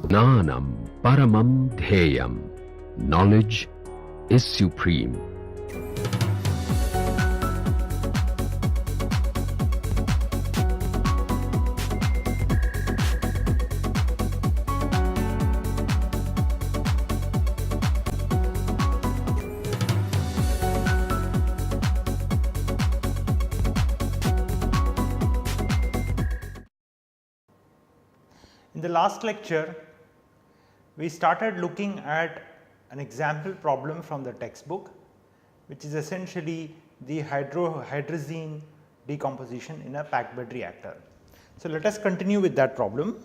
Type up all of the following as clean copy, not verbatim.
Jnanam paramam dhyayam. Knowledge is supreme. In the last lecture, we started looking at an example problem from the textbook, which is essentially the hydrazine decomposition in a packed bed reactor. So, let us continue with that problem.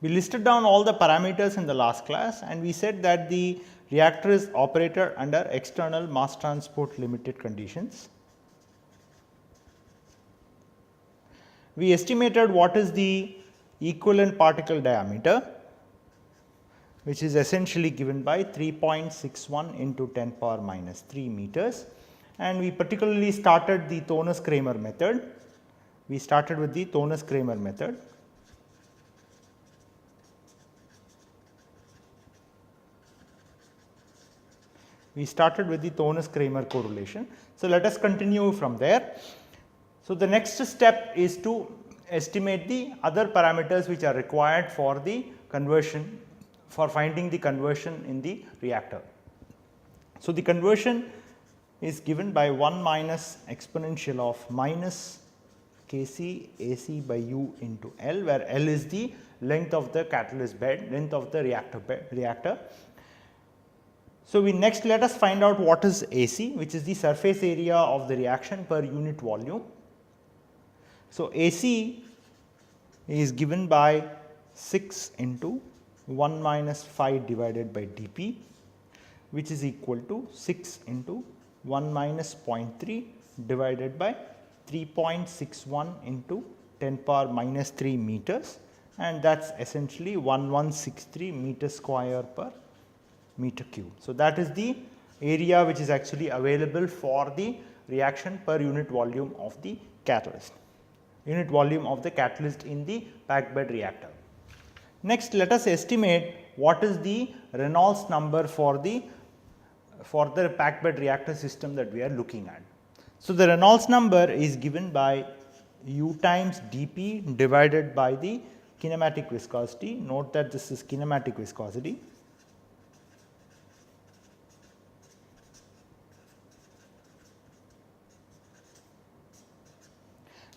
We listed down all the parameters in the last class, and we said that the reactor is operated under external mass transport limited conditions. We estimated what is the equivalent particle diameter, which is essentially given by 3.61 into 10 power minus 3 meters, and we particularly started the Thonis-Kramer method. We started with the Thonis-Kramer method. We started with the Thonis-Kramer correlation. So, let us continue from there. So, the next step is to estimate the other parameters which are required for the conversion, for finding the conversion in the reactor. So, the conversion is given by 1 minus exponential of minus Kc Ac by U into L, where L is the length of the catalyst bed, length of the reactor. So, we next let us find out what is AC, which is the surface area of the reaction per unit volume. So, AC is given by 6 into 1 minus phi divided by dP, which is equal to 6 into 1 minus 0.3 divided by 3.61 into 10 power minus 3 meters, and that is essentially 1163 meter square per meter cube. So, that is the area which is actually available for the reaction per unit volume of the catalyst, unit volume of the catalyst in the packed bed reactor. Next, let us estimate what is the Reynolds number for the packed bed reactor system that we are looking at. So, the Reynolds number is given by U times dP divided by the kinematic viscosity. Note that this is kinematic viscosity.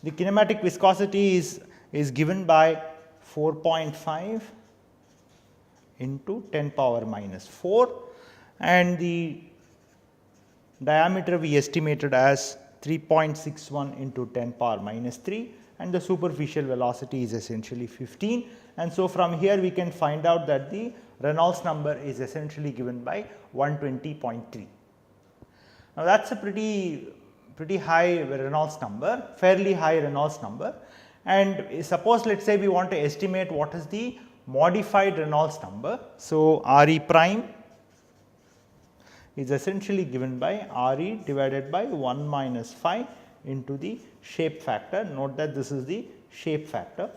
The kinematic viscosity is given by 4.5 into 10 power minus 4, and the diameter we estimated as 3.61 into 10 power minus 3, and the superficial velocity is essentially 15. And so, from here we can find out that the Reynolds number is essentially given by 120.3. Now, that is a pretty high Reynolds number, fairly high Reynolds number, and suppose let us say we want to estimate what is the modified Reynolds number. So, Re prime is essentially given by Re divided by 1 minus phi into the shape factor. Note that this is the shape factor.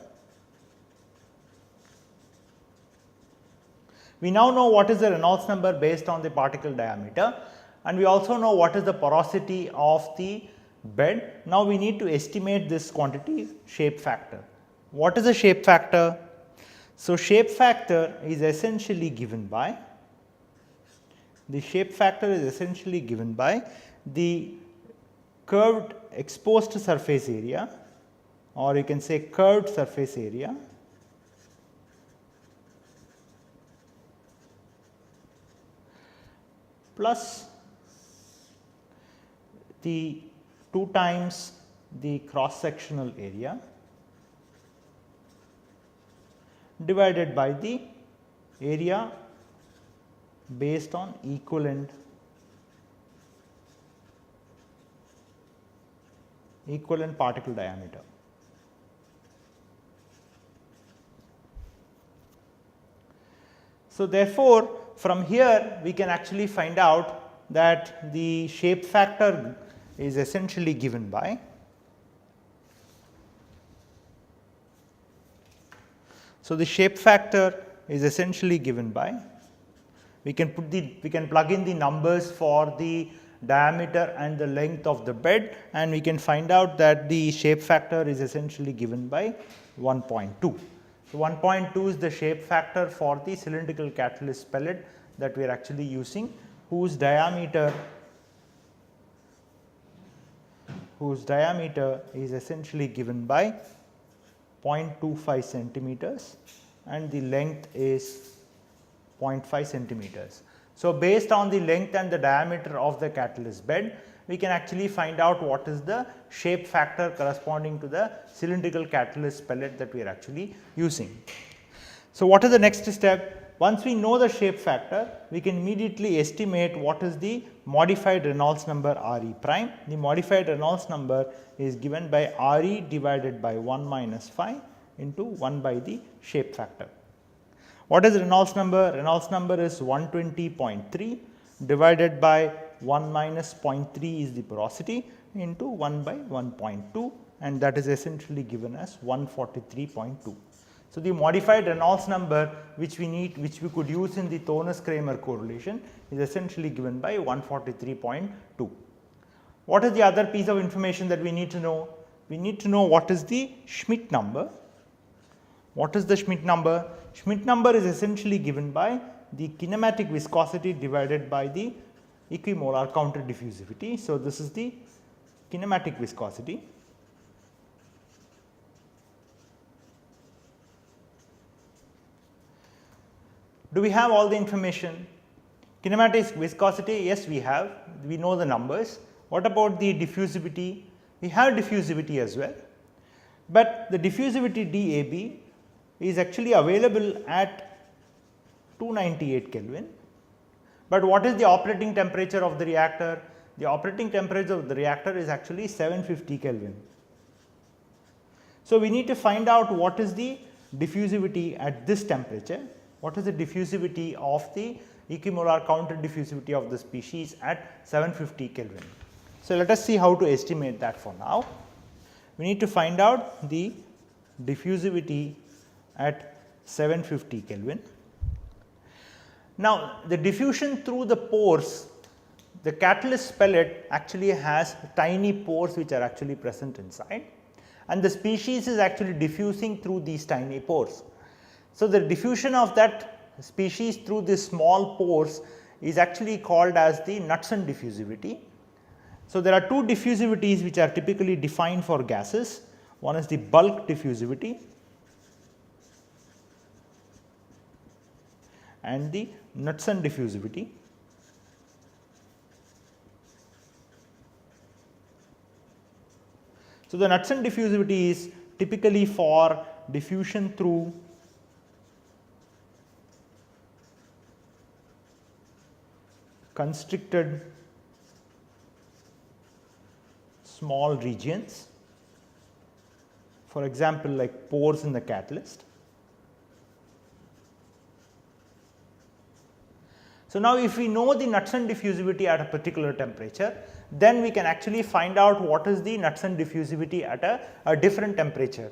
We now know what is the Reynolds number based on the particle diameter, and we also know what is the porosity of the bed. Now, we need to estimate this quantity, shape factor. What is the shape factor? So, shape factor is essentially given by the curved exposed surface area, or you can say curved surface area plus the 2 times the cross sectional area divided by the area based on equivalent particle diameter. So, therefore, from here we can actually find out that the shape factor is essentially given by the shape factor is essentially given by, we can plug in the numbers for the diameter and the length of the bed, and we can find out that the shape factor is essentially given by 1.2. So, 1.2 is the shape factor for the cylindrical catalyst pellet that we are actually using, whose diameter is essentially given by 0.25 centimeters and the length is 0.5 centimeters. So, based on the length and the diameter of the catalyst bed, we can actually find out what is the shape factor corresponding to the cylindrical catalyst pellet that we are actually using. So, what is the next step? Once we know the shape factor, we can immediately estimate what is the modified Reynolds number Re prime. The modified Reynolds number is given by Re divided by 1 minus phi into 1 by the shape factor. What is Reynolds number? Reynolds number is 120.3 divided by 1 minus 0.3 is the porosity into 1 by 1.2, and that is essentially given as 143.2. So, the modified Reynolds number which we could use in the Thonis-Kramer correlation is essentially given by 143.2. What is the other piece of information that we need to know? We need to know what is the Schmidt number. What is the Schmidt number? Schmidt number is essentially given by the kinematic viscosity divided by the equimolar counter diffusivity. So, this is the kinematic viscosity. Do we have all the information? Kinematic viscosity, yes, we have, we know the numbers. What about the diffusivity? We have diffusivity as well, but the diffusivity DAB is actually available at 298 Kelvin. But what is the operating temperature of the reactor? The operating temperature of the reactor is actually 750 Kelvin. So, we need to find out what is the diffusivity at this temperature. What is the diffusivity of the equimolar counter diffusivity of the species at 750 Kelvin. So, let us see how to estimate that for now. We need to find out the diffusivity at 750 Kelvin. Now, the diffusion through the pores, the catalyst pellet actually has tiny pores which are actually present inside, and the species is actually diffusing through these tiny pores. So, the diffusion of that species through these small pores is actually called as the Knudsen diffusivity. So, there are two diffusivities which are typically defined for gases. One is the bulk diffusivity and the Knudsen diffusivity. So, the Knudsen diffusivity is typically for diffusion through constricted small regions, for example, like pores in the catalyst. So, now if we know the Knudsen diffusivity at a particular temperature, then we can actually find out what is the Knudsen diffusivity at a different temperature.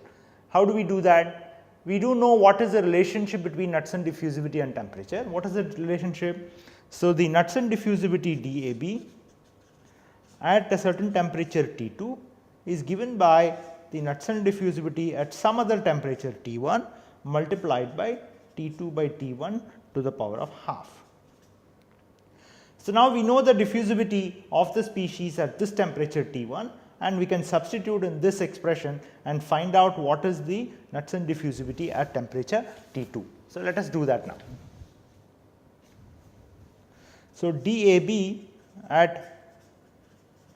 How do we do that? We do know what is the relationship between Knudsen diffusivity and temperature. What is the relationship? So, the Knudsen diffusivity DAB at a certain temperature T2 is given by the Knudsen diffusivity at some other temperature T1 multiplied by T2 by T1 to the power of half. So, now we know the diffusivity of the species at this temperature T1, and we can substitute in this expression and find out what is the Knudsen diffusivity at temperature T2. So, let us do that now. So, DAB at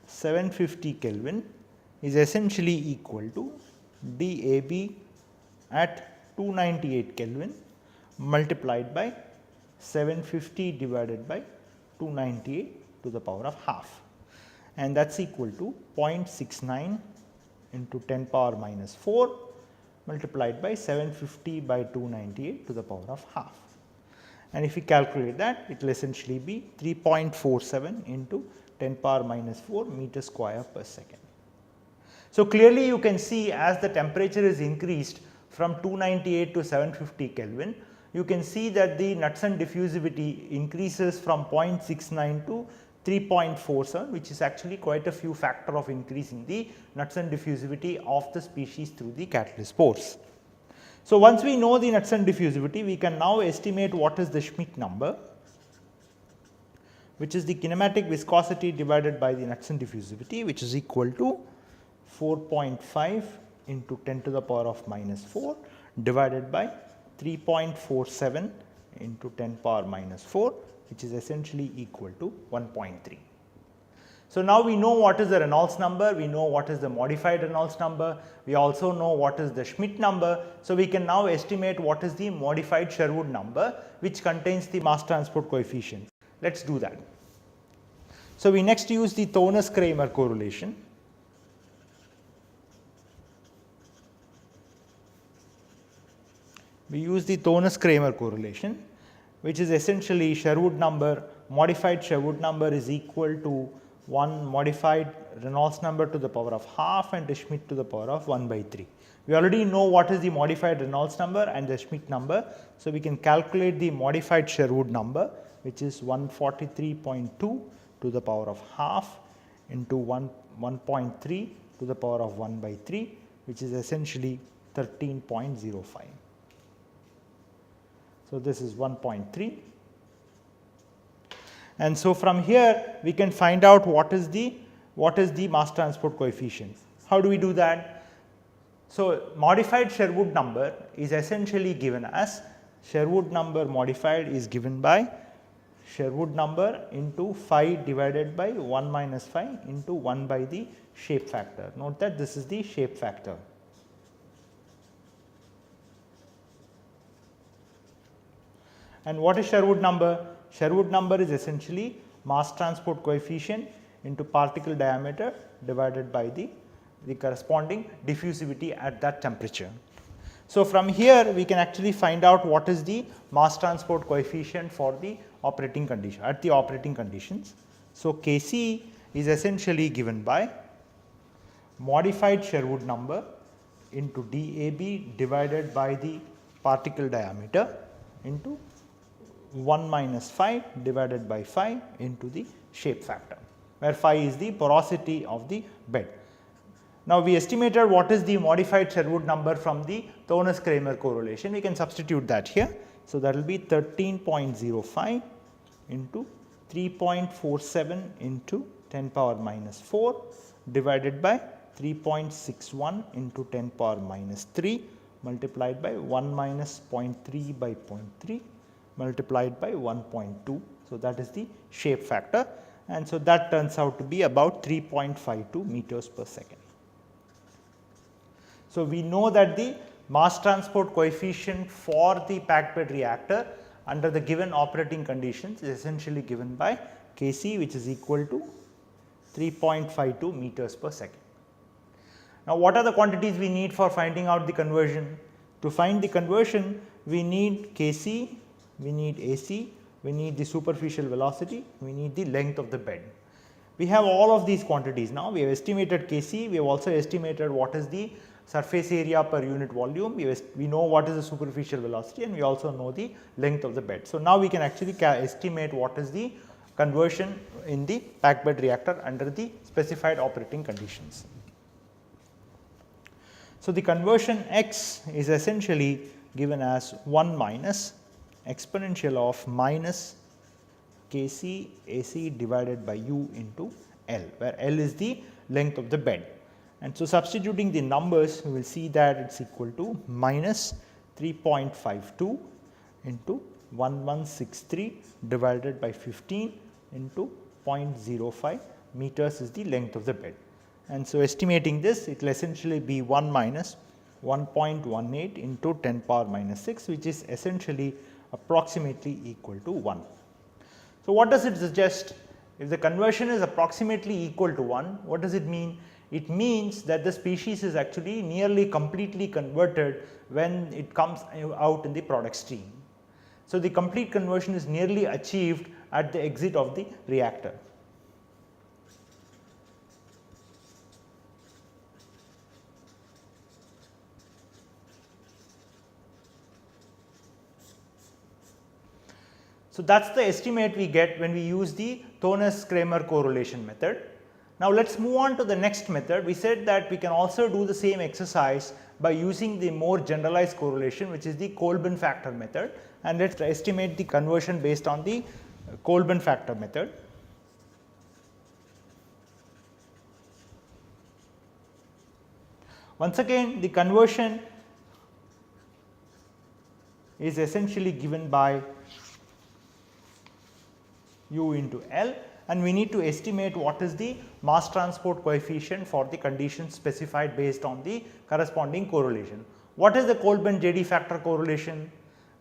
750 Kelvin is essentially equal to DAB at 298 Kelvin multiplied by 750 divided by 298 to the power of half, and that is equal to 0.69 into 10 power minus 4 multiplied by 750 by 298 to the power of half. and if we calculate that, it will essentially be 3.47 into 10 power minus 4 meter square per second. So, clearly you can see as the temperature is increased from 298 to 750 Kelvin, you can see that the Knudsen diffusivity increases from 0.69 to 3.47, which is actually quite a few factor of increasing the Knudsen diffusivity of the species through the catalyst pores. So, once we know the Knudsen diffusivity, we can now estimate what is the Schmidt number, which is the kinematic viscosity divided by the Knudsen diffusivity, which is equal to 4.5 into 10 to the power of minus 4 divided by 3.47 into 10 power minus 4, which is essentially equal to 1.3. So, now we know what is the Reynolds number, we know what is the modified Reynolds number, we also know what is the Schmidt number. So, we can now estimate what is the modified Sherwood number, which contains the mass transport coefficient. Let us do that. So, we next use the Thoennes-Kramer correlation. We use the Thoennes-Kramer correlation, which is essentially Sherwood number, modified Sherwood number is equal to 1 modified Reynolds number to the power of half and the Schmidt to the power of 1 by 3. We already know what is the modified Reynolds number and the Schmidt number. So, we can calculate the modified Sherwood number, which is 143.2 to the power of half into 1.3 to the power of 1 by 3, which is essentially 13.05. So, this is 1.3, and so from here we can find out what is the mass transport coefficient. How do we do that? So, modified Sherwood number is essentially given as Sherwood number modified is given by Sherwood number into phi divided by 1 minus phi into 1 by the shape factor. Note that this is the shape factor. And what is Sherwood number? Sherwood number is essentially mass transport coefficient into particle diameter divided by the corresponding diffusivity at that temperature. So, from here we can actually find out what is the mass transport coefficient for the operating condition at the operating conditions. So, Kc is essentially given by modified Sherwood number into dAb divided by the particle diameter into 1 minus phi divided by phi into the shape factor, where phi is the porosity of the bed. Now, we estimated what is the modified Sherwood number from the Thoennes-Kramer correlation. We can substitute that here. So, that will be 13.05 into 3.47 into 10 power minus 4 divided by 3.61 into 10 power minus 3 multiplied by 1 minus 0.3 by 0.3 multiplied by 1.2. So, that is the shape factor, and so that turns out to be about 3.52 meters per second. So, we know that the mass transport coefficient for the packed bed reactor under the given operating conditions is essentially given by Kc, which is equal to 3.52 meters per second. Now, what are the quantities we need for finding out the conversion? To find the conversion, we need Kc, we need AC, we need the superficial velocity, we need the length of the bed. We have all of these quantities now. We have estimated Kc, we have also estimated what is the surface area per unit volume, we know what is the superficial velocity, and we also know the length of the bed. So, now we can actually estimate what is the conversion in the packed bed reactor under the specified operating conditions. So, the conversion x is essentially given as 1 minus exponential of minus Kc AC divided by U into L, where L is the length of the bed. And so, substituting the numbers, we will see that it is equal to minus 3.52 into 1163 divided by 15 into 0.05 meters is the length of the bed. And so, estimating this, it will essentially be 1 minus 1.18 into 10 power minus 6, which is essentially approximately equal to 1. So, what does it suggest? If the conversion is approximately equal to 1, what does it mean? It means that the species is actually nearly completely converted when it comes out in the product stream. So, the complete conversion is nearly achieved at the exit of the reactor. So, that is the estimate we get when we use the Thonis-Kramer correlation method. Now, let us move on to the next method. We said that we can also do the same exercise by using the more generalized correlation, which is the Kolben factor method, and let us estimate the conversion based on the Kolben factor method. Once again, the conversion is essentially given by U into L, and we need to estimate what is the mass transport coefficient for the conditions specified based on the corresponding correlation. What is the Kolben-JD factor correlation?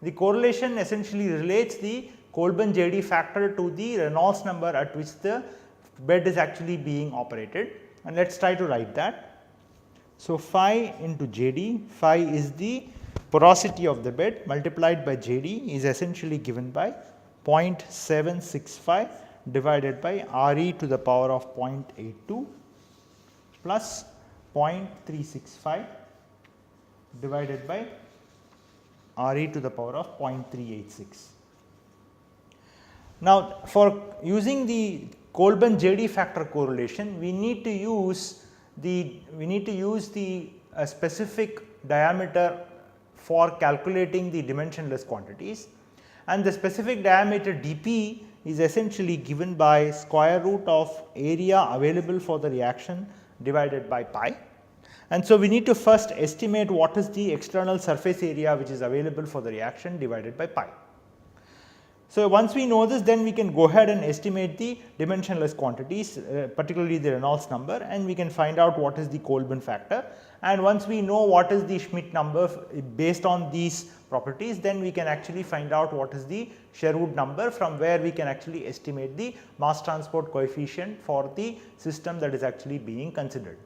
The correlation essentially relates the Kolben-JD factor to the Reynolds number at which the bed is actually being operated, and let us try to write that. So, phi into JD, phi is the porosity of the bed multiplied by JD is essentially given by 0.765 divided by Re to the power of 0.82 plus 0.365 divided by Re to the power of 0.386. Now, for using the Kolben-JD factor correlation, we need to use the specific diameter for calculating the dimensionless quantities, and the specific diameter dP is essentially given by square root of area available for the reaction divided by pi. And so, we need to first estimate what is the external surface area which is available for the reaction divided by pi. So, once we know this, then we can go ahead and estimate the dimensionless quantities, particularly the Reynolds number, and we can find out what is the Kolben factor. And once we know what is the Schmidt number based on these properties, then we can actually find out what is the Sherwood number, from where we can actually estimate the mass transport coefficient for the system that is actually being considered.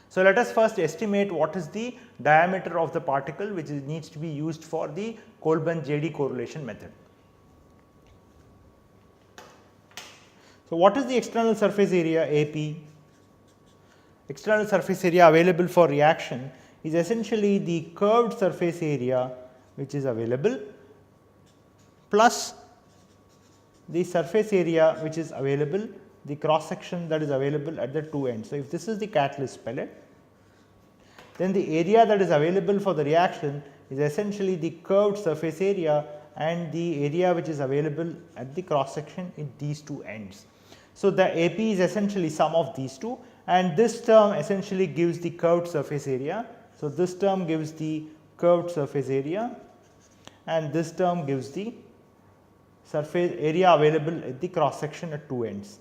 So, let us first estimate what is the diameter of the particle which needs to be used for the Kolben-JD correlation method. So, what is the external surface area AP? External surface area available for reaction is essentially the curved surface area which is available plus the surface area which is available, the cross section that is available at the two ends. So, if this is the catalyst pellet, then the area that is available for the reaction is essentially the curved surface area and the area which is available at the cross section in these two ends. So, the AP is essentially sum of these two, and this term essentially gives the curved surface area. So, this term gives the curved surface area and this term gives the surface area available at the cross section at two ends.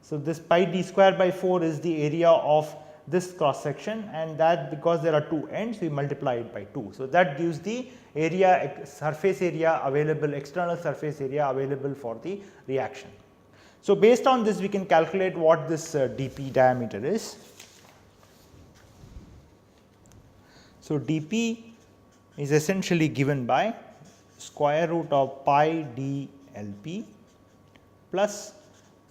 So, this pi d square by 4 is the area of this cross section, and that because there are two ends we multiply it by 2. So, that gives the area surface area available, external surface area available for the reaction. So, based on this we can calculate what this dP diameter is. So, dP is essentially given by square root of pi d Lp plus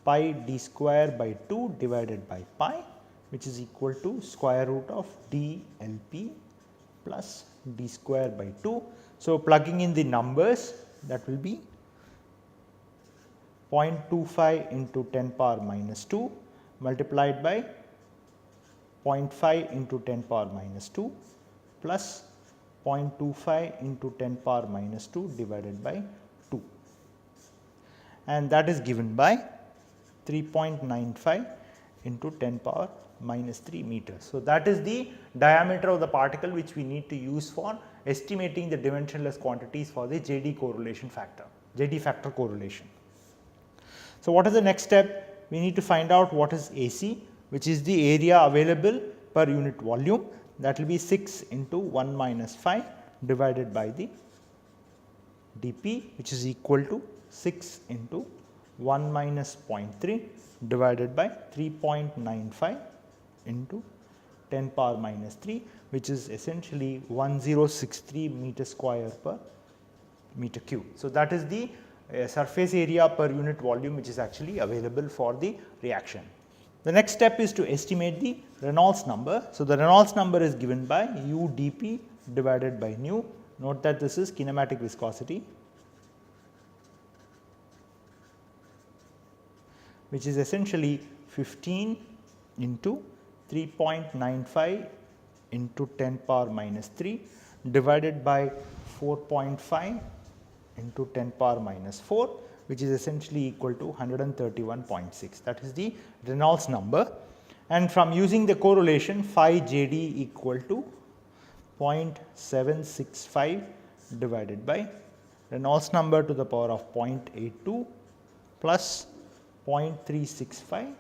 pi d square by 2 divided by pi, which is equal to square root of d Lp plus d square by 2. So, plugging in the numbers, that will be 0.25 into 10 power minus 2 multiplied by 0.5 into 10 power minus 2 plus 0.25 into 10 power minus 2 divided by 2, and that is given by 3.95 into 10 power minus 3 meters. So, that is the diameter of the particle which we need to use for estimating the dimensionless quantities for the JD correlation factor, JD factor correlation. So, what is the next step? We need to find out what is AC, which is the area available per unit volume, that will be 6 into 1 minus 5 divided by the dP, which is equal to 6 into 1 minus 0.3 divided by 3.95 into 10 power minus 3, which is essentially 1063 meter square per meter cube. So, that is the surface area per unit volume which is actually available for the reaction. The next step is to estimate the Reynolds number. So, the Reynolds number is given by U dP divided by nu. Note that this is kinematic viscosity, which is essentially 15 into 3.95 into 10 power minus 3 divided by 4.5 into 10 power minus 4, which is essentially equal to 131.6. That is the Reynolds number, and from using the correlation phi JD equal to 0.765 divided by Reynolds number to the power of 0.82 plus 0.365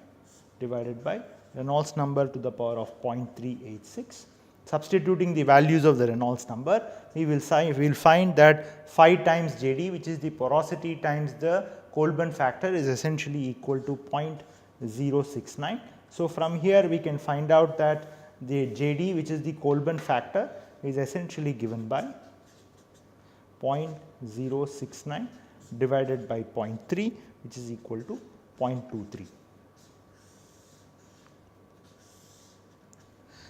divided by Reynolds number to the power of 0.386. Substituting the values of the Reynolds number, we will find that phi times JD, which is the porosity times the Colburn factor, is essentially equal to 0.069. So, from here we can find out that the JD, which is the Colburn factor, is essentially given by 0.069 divided by 0.3, which is equal to 0.23.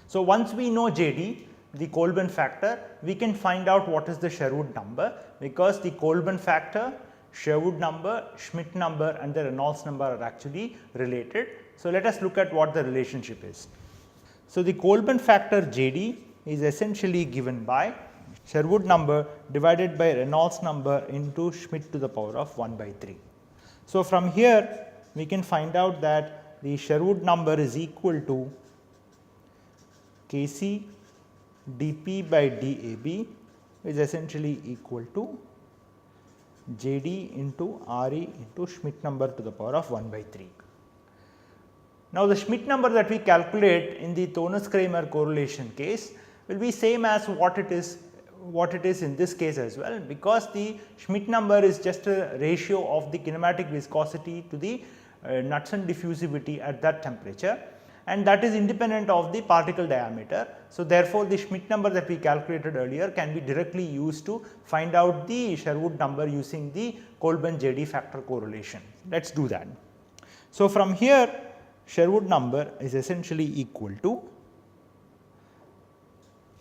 So, once we know JD, the Colburn factor, we can find out what is the Sherwood number, because the Colburn factor, Sherwood number, Schmidt number and the Reynolds number are actually related. So, let us look at what the relationship is. So, the Colburn factor JD is essentially given by Sherwood number divided by Reynolds number into Schmidt to the power of 1 by 3. So, from here we can find out that the Sherwood number is equal to Kc dP by dAb is essentially equal to JD into Re into Schmidt number to the power of 1 by 3. Now, the Schmidt number that we calculate in the Thones-Kramer correlation case will be same as what it is in this case as well, because the Schmidt number is just a ratio of the kinematic viscosity to the Knudsen diffusivity at that temperature, and that is independent of the particle diameter. So, therefore, the Schmidt number that we calculated earlier can be directly used to find out the Sherwood number using the Colburn JD factor correlation. Let us do that. So, from here Sherwood number is essentially equal to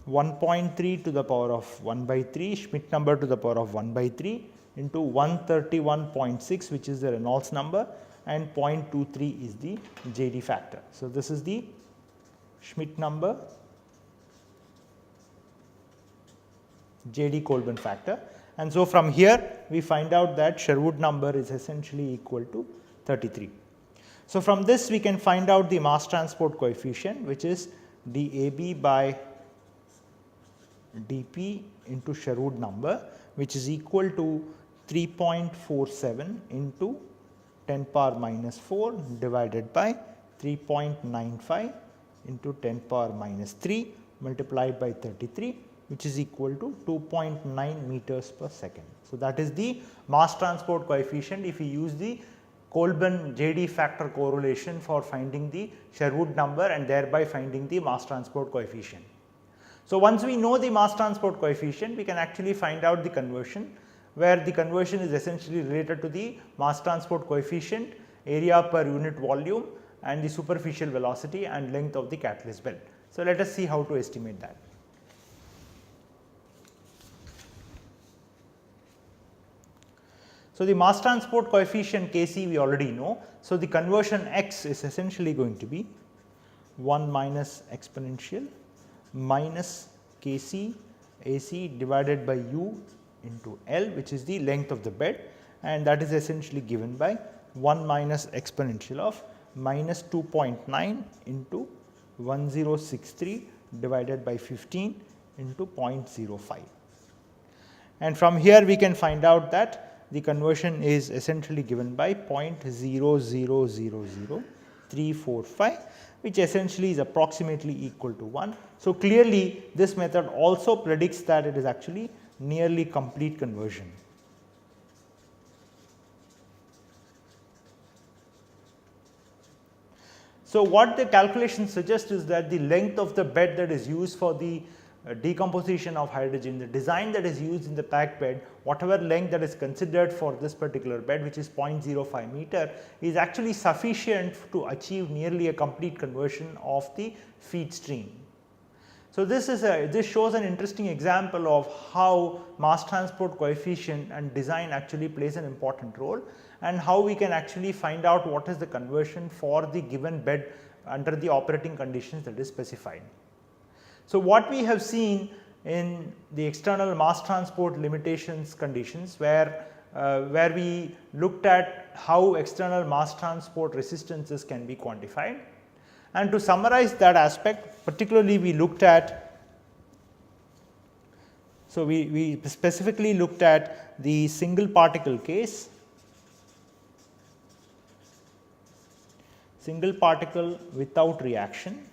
1.3 to the power of 1 by 3, Schmidt number to the power of 1 by 3 into 131.6, which is the Reynolds number, and 0.23 is the JD factor. So, this is the Schmidt number, JD Colburn factor, and so from here we find out that Sherwood number is essentially equal to 33. So, from this we can find out the mass transport coefficient, which is dAb by dP into Sherwood number, which is equal to 3.47 into 10 power minus 4 divided by 3.95 into 10 power minus 3 multiplied by 33, which is equal to 2.9 meters per second. So, that is the mass transport coefficient if we use the Colburn JD factor correlation for finding the Sherwood number and thereby finding the mass transport coefficient. So, once we know the mass transport coefficient, we can actually find out the conversion, where the conversion is essentially related to the mass transport coefficient, area per unit volume and the superficial velocity and length of the catalyst belt. So, let us see how to estimate that. So, the mass transport coefficient Kc we already know. So, the conversion x is essentially going to be 1 minus exponential minus Kc Ac divided by u into L, which is the length of the bed, and that is essentially given by 1 minus exponential of minus 2.9 into 1063 divided by 15 into 0.05. And from here we can find out that the conversion is essentially given by 0.0000345, which essentially is approximately equal to 1. So, clearly this method also predicts that it is actually nearly complete conversion. So, what the calculation suggests is that the length of the bed that is used for the decomposition of hydrogen, the design that is used in the packed bed, whatever length that is considered for this particular bed, which is 0.05 meter, is actually sufficient to achieve nearly a complete conversion of the feed stream. So, this shows an interesting example of how mass transport coefficient and design actually plays an important role, and how we can actually find out what is the conversion for the given bed under the operating conditions that is specified. So, what we have seen in the external mass transport limitations conditions, where we looked at how external mass transport resistances can be quantified. And to summarize that aspect, particularly we looked at, so we specifically looked at the single particle case, single particle without reaction.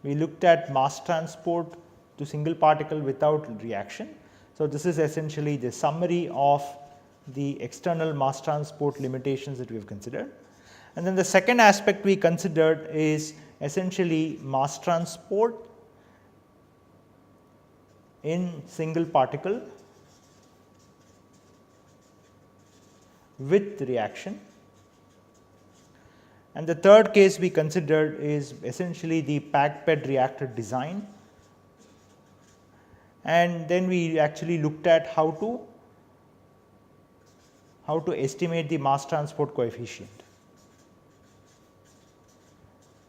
We looked at mass transport to single particle without reaction. So, this is essentially the summary of the external mass transport limitations that we have considered. And then the second aspect we considered is essentially mass transport in single particle with reaction. And the third case we considered is essentially the packed bed reactor design, and then we actually looked at how to estimate the mass transport coefficient.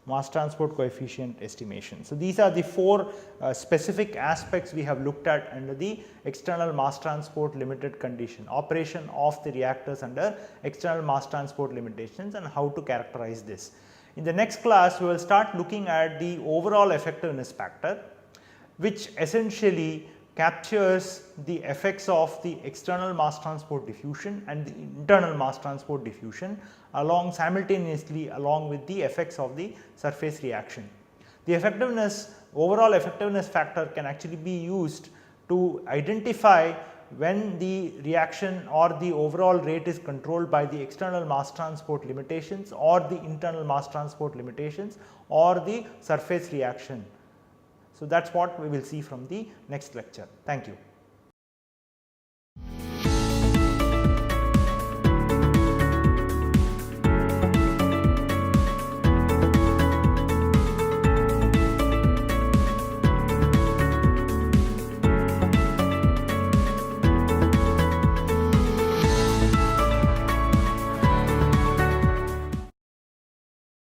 Mass transport coefficient estimation. So, these are the four specific aspects we have looked at under the external mass transport limited condition, operation of the reactors under external mass transport limitations, and how to characterize this. In the next class, we will start looking at the overall effectiveness factor, which essentially captures the effects of the external mass transport diffusion and the internal mass transport diffusion simultaneously along with the effects of the surface reaction. The overall effectiveness factor can actually be used to identify when the reaction or the overall rate is controlled by the external mass transport limitations or the internal mass transport limitations or the surface reaction. So, that is what we will see from the next lecture. Thank you.